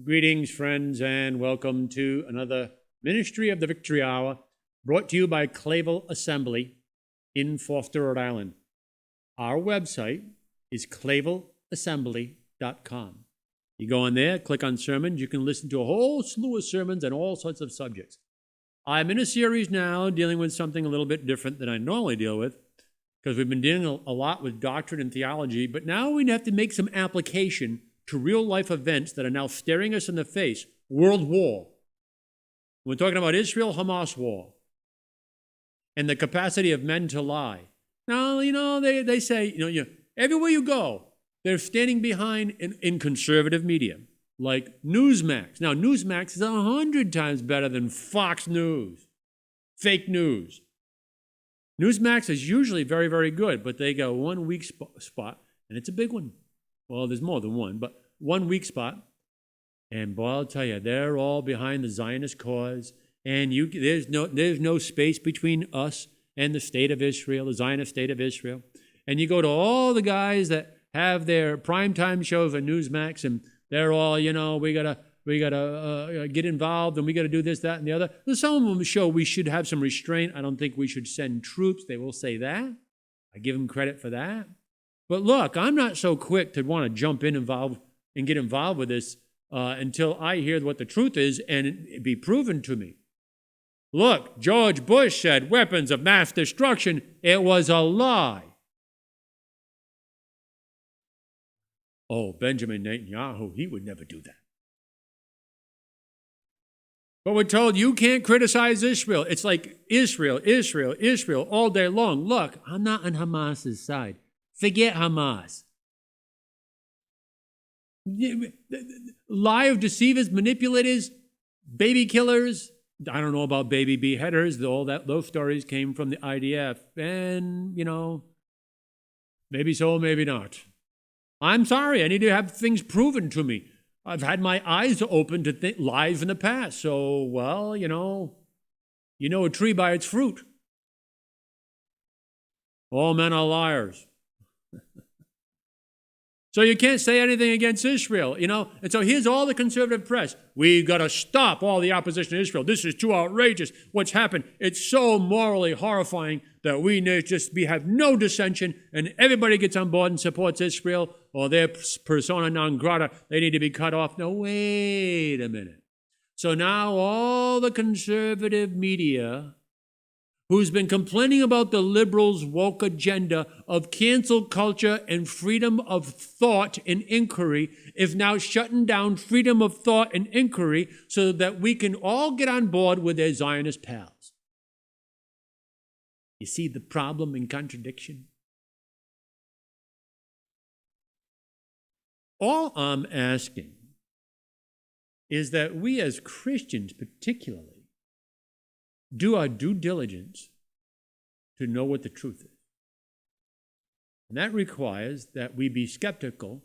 Greetings, friends, and welcome to another Ministry of the Victory Hour brought to you by Clavel Assembly in Foster, Rhode Island. Our website is clavelassembly.com. You go in there, click on sermons, you can listen to a whole slew of sermons on all sorts of subjects. I'm in a series now dealing with something a little bit different than I normally deal with because we've been dealing a lot with doctrine and theology, but now we have to make some application to real-life events that are now staring us in the face. World war. We're talking about Israel-Hamas war and the capacity of men to lie. Now, they say, everywhere you go, they're standing behind in conservative media, like Newsmax. Now, Newsmax is 100 times better than Fox News. Fake news. Newsmax is usually very, very good, but they got one weak spot, and it's a big one. Well, there's more than one, but one weak spot. And boy, I'll tell you, they're all behind the Zionist cause. And there's no space between us and the state of Israel, the Zionist state of Israel. And you go to all the guys that have their primetime shows on Newsmax, and they're all, we gotta get involved, and we gotta do this, that, and the other. Some of them show we should have some restraint. I don't think we should send troops. They will say that. I give them credit for that. But look, I'm not so quick to want to jump in and get involved with this until I hear what the truth is and it be proven to me. Look, George Bush said weapons of mass destruction. It was a lie. Oh, Benjamin Netanyahu, he would never do that. But we're told you can't criticize Israel. It's like Israel, Israel, Israel all day long. Look, I'm not on Hamas's side. Forget Hamas. Lie of deceivers, manipulators, baby killers. I don't know about baby beheaders. Those stories came from the IDF. And, maybe so, maybe not. I'm sorry. I need to have things proven to me. I've had my eyes open to lies in the past. So, well, you know a tree by its fruit. All men are liars. So you can't say anything against Israel, And so here's all the conservative press. We got to stop all the opposition to Israel. This is too outrageous. What's happened? It's so morally horrifying that we need to have no dissension and everybody gets on board and supports Israel or their persona non grata. They need to be cut off. No, wait a minute. So now all the conservative media who's been complaining about the liberals' woke agenda of cancel culture and freedom of thought and inquiry, is now shutting down freedom of thought and inquiry so that we can all get on board with their Zionist pals. You see the problem and contradiction? All I'm asking is that we as Christians particularly do our due diligence to know what the truth is. And that requires that we be skeptical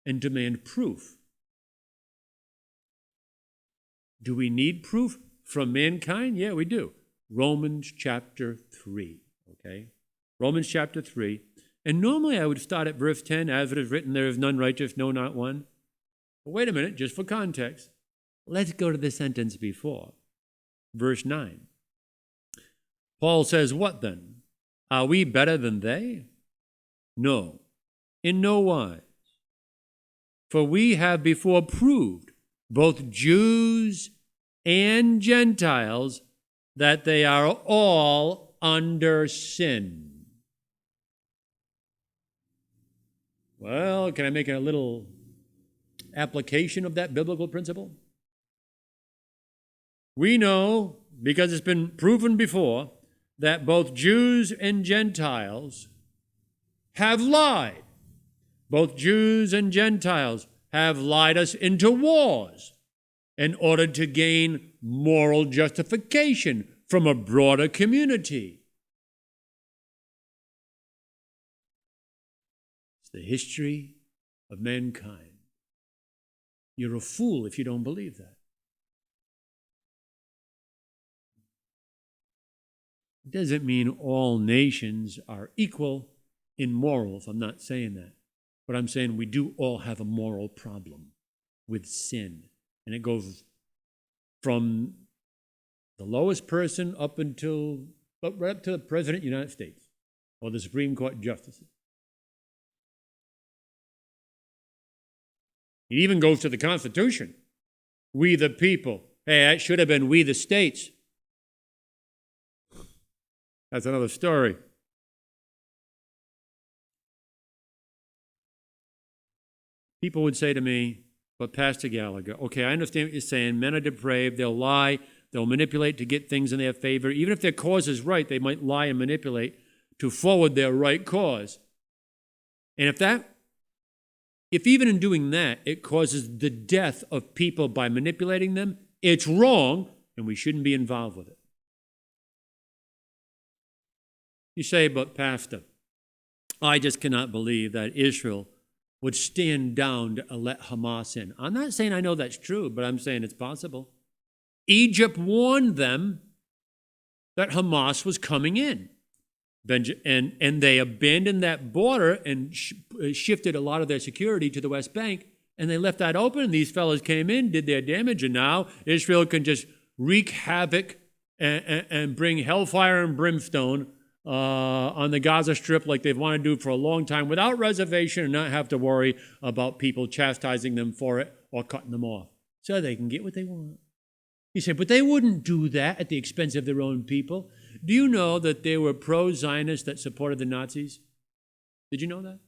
and demand proof. Do we need proof from mankind? Yeah, we do. Romans chapter 3, okay? Romans chapter 3. And normally I would start at verse 10, as it is written, there is none righteous, no, not one. But wait a minute, just for context. Let's go to the sentence before. Verse 9. Paul says, what then? Are we better than they? No, in no wise. For we have before proved, both Jews and Gentiles, that they are all under sin. Well, can I make a little application of that biblical principle? We know, because it's been proven before, that both Jews and Gentiles have lied. Both Jews and Gentiles have lied us into wars in order to gain moral justification from a broader community. It's the history of mankind. You're a fool if you don't believe that. It doesn't mean all nations are equal in morals. I'm not saying that. But I'm saying we do all have a moral problem with sin. And it goes from the lowest person up right up to the President of the United States or the Supreme Court justices. It even goes to the Constitution. We the people. Hey, that should have been we the states. That's another story. People would say to me, but Pastor Gallagher, okay, I understand what you're saying. Men are depraved. They'll lie. They'll manipulate to get things in their favor. Even if their cause is right, they might lie and manipulate to forward their right cause. And if even in doing that, it causes the death of people by manipulating them, it's wrong, and we shouldn't be involved with it. You say, but Pastor, I just cannot believe that Israel would stand down to let Hamas in. I'm not saying I know that's true, but I'm saying it's possible. Egypt warned them that Hamas was coming in. And they abandoned that border and shifted a lot of their security to the West Bank, and they left that open. These fellows came in, did their damage, and now Israel can just wreak havoc and bring hellfire and brimstone on the Gaza Strip like they've wanted to do for a long time without reservation and not have to worry about people chastising them for it or cutting them off so they can get what they want. You say, but they wouldn't do that at the expense of their own people. Do you know that there were pro-Zionists that supported the Nazis? Did you know that?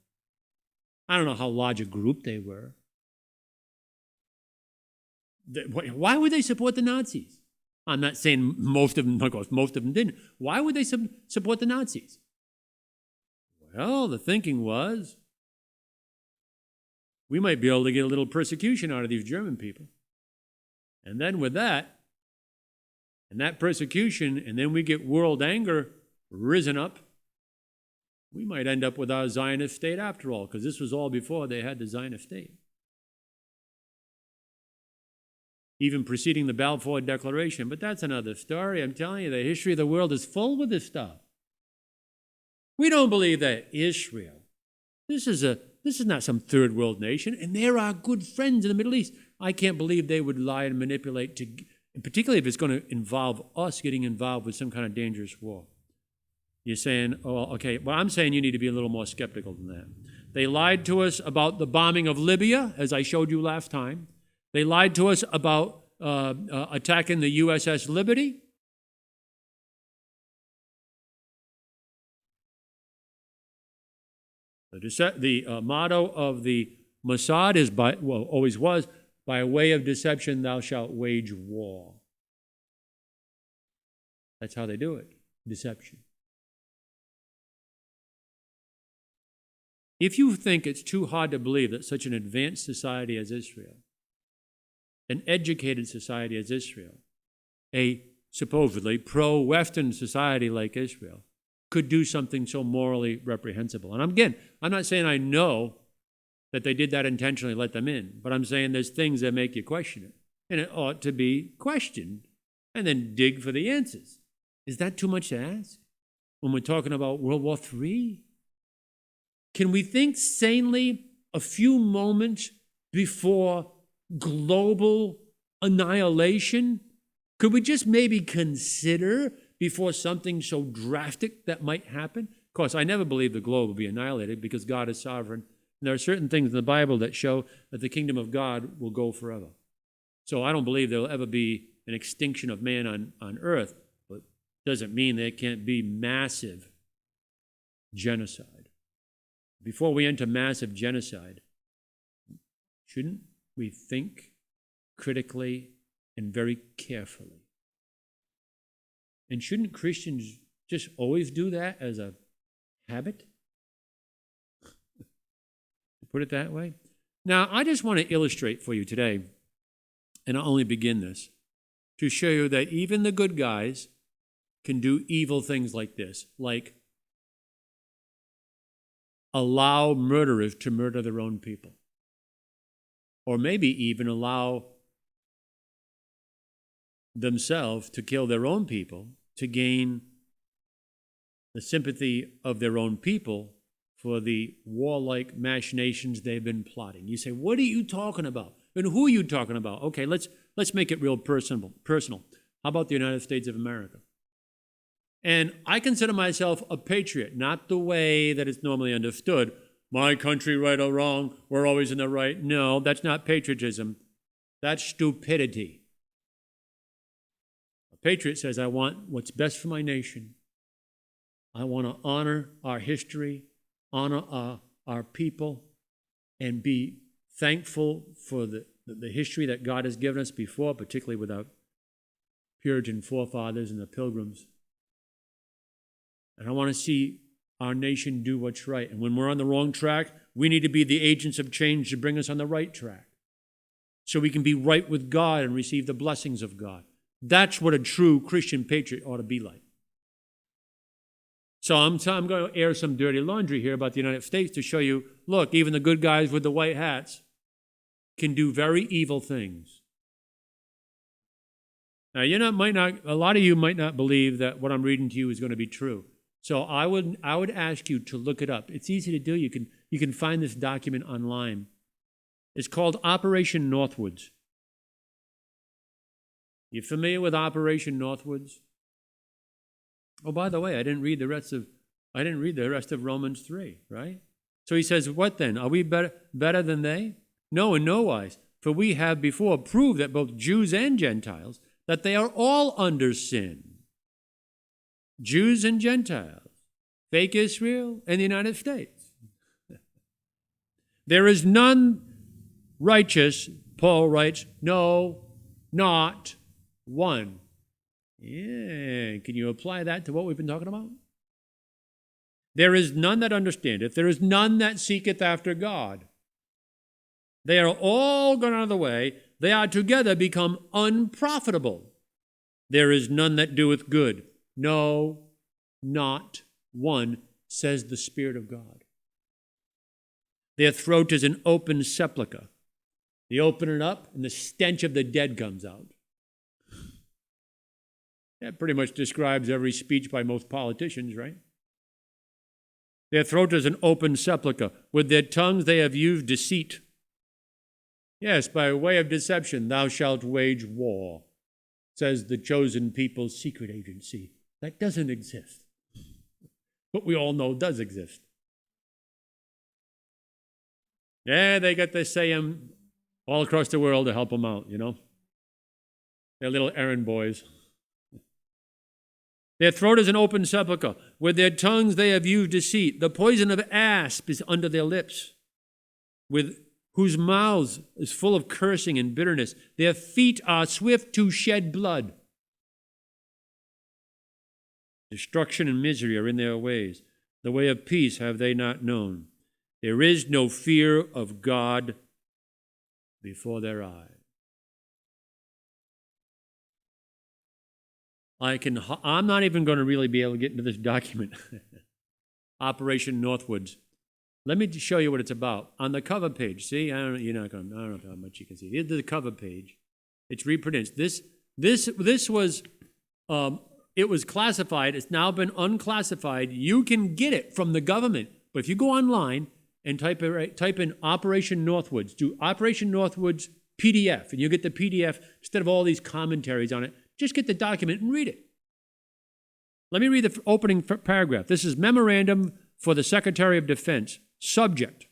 I don't know how large a group they were. Why would they support the Nazis? I'm not saying most of them, of course, most of them didn't. Why would they support the Nazis? Well, the thinking was, we might be able to get a little persecution out of these German people. And then with that, and that persecution, and then we get world anger risen up, we might end up with our Zionist state after all, because this was all before they had the Zionist state. Even preceding the Balfour Declaration. But that's another story. I'm telling you, the history of the world is full with this stuff. We don't believe that Israel, this is not some third world nation, and they're our good friends in the Middle East. I can't believe they would lie and manipulate, particularly if it's going to involve us getting involved with some kind of dangerous war. You're saying, oh, okay, well, I'm saying you need to be a little more skeptical than that. They lied to us about the bombing of Libya, as I showed you last time. They lied to us about attacking the USS Liberty. The motto of the Mossad is, always was, by way of deception thou shalt wage war. That's how they do it, deception. If you think it's too hard to believe that such an advanced society as Israel, an educated society as Israel, a supposedly pro-Western society like Israel, could do something so morally reprehensible. And I'm not saying I know that they did that intentionally, let them in, but I'm saying there's things that make you question it. And it ought to be questioned and then dig for the answers. Is that too much to ask when we're talking about World War III? Can we think sanely a few moments before global annihilation? Could we just maybe consider before something so drastic that might happen? Of course, I never believe the globe will be annihilated because God is sovereign. And there are certain things in the Bible that show that the kingdom of God will go forever. So I don't believe there will ever be an extinction of man on earth, but it doesn't mean there can't be massive genocide. Before we enter massive genocide, shouldn't we think critically and very carefully? And shouldn't Christians just always do that as a habit? To put it that way. Now, I just want to illustrate for you today, and I'll only begin this, to show you that even the good guys can do evil things like this, like allow murderers to murder their own people. Or maybe even allow themselves to kill their own people to gain the sympathy of their own people for the warlike machinations they've been plotting. You say, what are you talking about? And who are you talking about? Okay, let's make it real personal. How about the United States of America? And I consider myself a patriot, not the way that it's normally understood. My country, right or wrong, we're always in the right. No, that's not patriotism. That's stupidity. A patriot says, I want what's best for my nation. I want to honor our history, honor our people, and be thankful for the history that God has given us before, particularly with our Puritan forefathers and the Pilgrims. And I want to see our nation do what's right. And when we're on the wrong track, we need to be the agents of change to bring us on the right track, so we can be right with God and receive the blessings of God. That's what a true Christian patriot ought to be like. So I'm going to air some dirty laundry here about the United States to show you, look, even the good guys with the white hats can do very evil things. Now, a lot of you might not believe that what I'm reading to you is going to be true. So I would ask you to look it up. It's easy to do. You can find this document online. It's called Operation Northwoods. You familiar with Operation Northwoods? Oh, by the way, I didn't read the rest of Romans 3, right? So he says, what then? Are we better than they? No, in no wise. For we have before proved that both Jews and Gentiles, that they are all under sin. Jews and Gentiles, fake Israel and the United States. There is none righteous, Paul writes, no, not one. Yeah, can you apply that to what we've been talking about? There is none that understandeth, there is none that seeketh after God. They are all gone out of the way, they are together become unprofitable. There is none that doeth good, no, not one, says the Spirit of God. Their throat is an open sepulchre. They open it up, and the stench of the dead comes out. That pretty much describes every speech by most politicians, right? Their throat is an open sepulchre. With their tongues they have used deceit. Yes, by way of deception thou shalt wage war, says the chosen people's secret agency. That doesn't exist. But we all know it does exist. Yeah, they got this saying all across the world to help them out, you know. They're little errand boys. Their throat is an open sepulchre. With their tongues they have used deceit. The poison of asp is under their lips, with whose mouths is full of cursing and bitterness. Their feet are swift to shed blood. Destruction and misery are in their ways. The way of peace have they not known. There is no fear of God before their eyes. I'm not even going to really be able to get into this document. Operation Northwoods. Let me show you what it's about. On the cover page, see, I don't know how much you can see. Here's the cover page. It's reproduced. This was, it was classified. It's now been unclassified. You can get it from the government. But if you go online and type in Operation Northwoods, do Operation Northwoods PDF, and you get the PDF instead of all these commentaries on it. Just get the document and read it. Let me read the opening paragraph. This is Memorandum for the Secretary of Defense. Subject: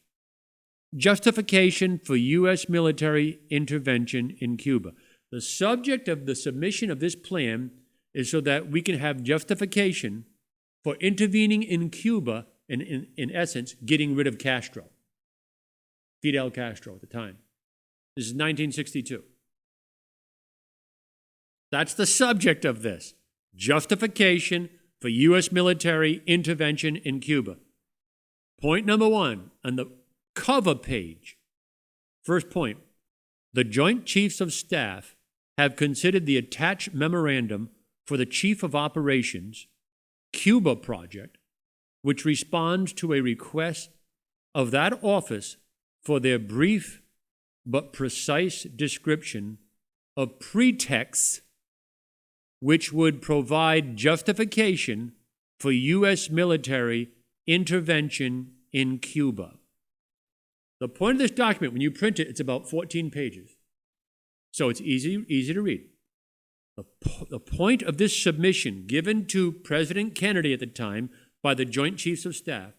Justification for U.S. military intervention in Cuba. The subject of the submission of this plan is so that we can have justification for intervening in Cuba and, in essence, getting rid of Castro. Fidel Castro at the time. This is 1962. That's the subject of this. Justification for U.S. military intervention in Cuba. Point number one, on the cover page. First point, the Joint Chiefs of Staff have considered the attached memorandum for the Chief of Operations, Cuba Project, which responds to a request of that office for their brief but precise description of pretexts which would provide justification for U.S. military intervention in Cuba. The point of this document, when you print it, it's about 14 pages. So it's easy to read. The point of this submission given to President Kennedy at the time by the Joint Chiefs of Staff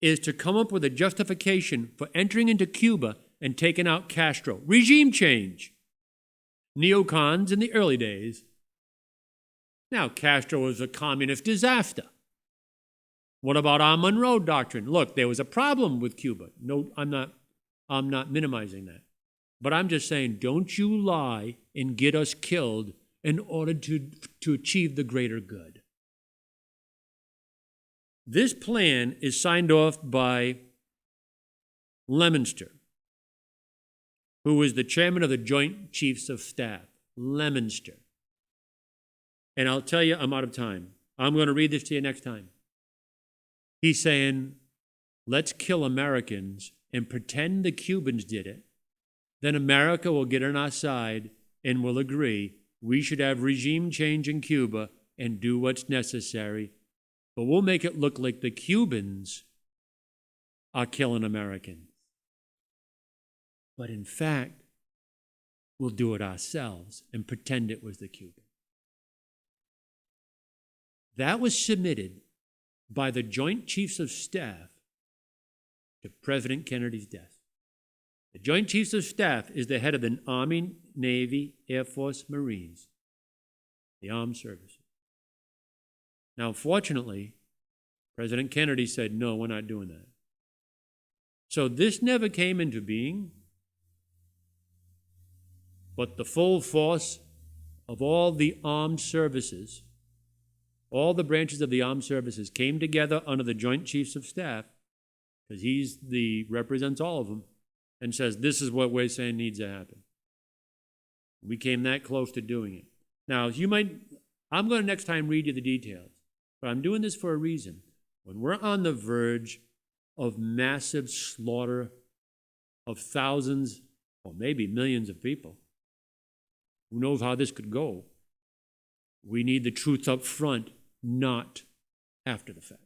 is to come up with a justification for entering into Cuba and taking out Castro. Regime change. Neocons in the early days. Now, Castro was a communist disaster. What about our Monroe Doctrine? Look, there was a problem with Cuba. No, I'm not minimizing that. But I'm just saying, don't you lie and get us killed in order to achieve the greater good. This plan is signed off by Leominster, who is the chairman of the Joint Chiefs of Staff. Leominster. And I'll tell you, I'm out of time. I'm going to read this to you next time. He's saying, let's kill Americans and pretend the Cubans did it. Then America will get on our side and will agree we should have regime change in Cuba and do what's necessary. But we'll make it look like the Cubans are killing Americans. But in fact, we'll do it ourselves and pretend it was the Cubans. That was submitted by the Joint Chiefs of Staff to President Kennedy's death. The Joint Chiefs of Staff is the head of the Army, Navy, Air Force, Marines, the armed services. Now, fortunately, President Kennedy said, no, we're not doing that. So this never came into being, but the full force of all the armed services, all the branches of the armed services came together under the Joint Chiefs of Staff, because represents all of them, and says, this is what we're saying needs to happen. We came that close to doing it. Now, I'm going to next time read you the details, but I'm doing this for a reason. When we're on the verge of massive slaughter of thousands or maybe millions of people, who knows how this could go, we need the truth up front, not after the fact.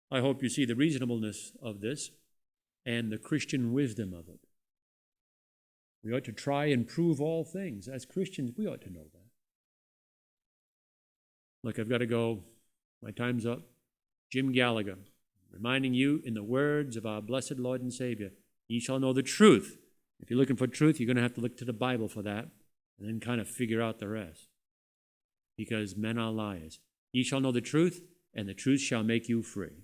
I hope you see the reasonableness of this and the Christian wisdom of it. We ought to try and prove all things. As Christians, we ought to know that. Look, I've got to go. My time's up. Jim Gallagher, reminding you in the words of our blessed Lord and Savior, ye shall know the truth. If you're looking for truth, you're going to have to look to the Bible for that and then kind of figure out the rest. Because men are liars. Ye shall know the truth, and the truth shall make you free.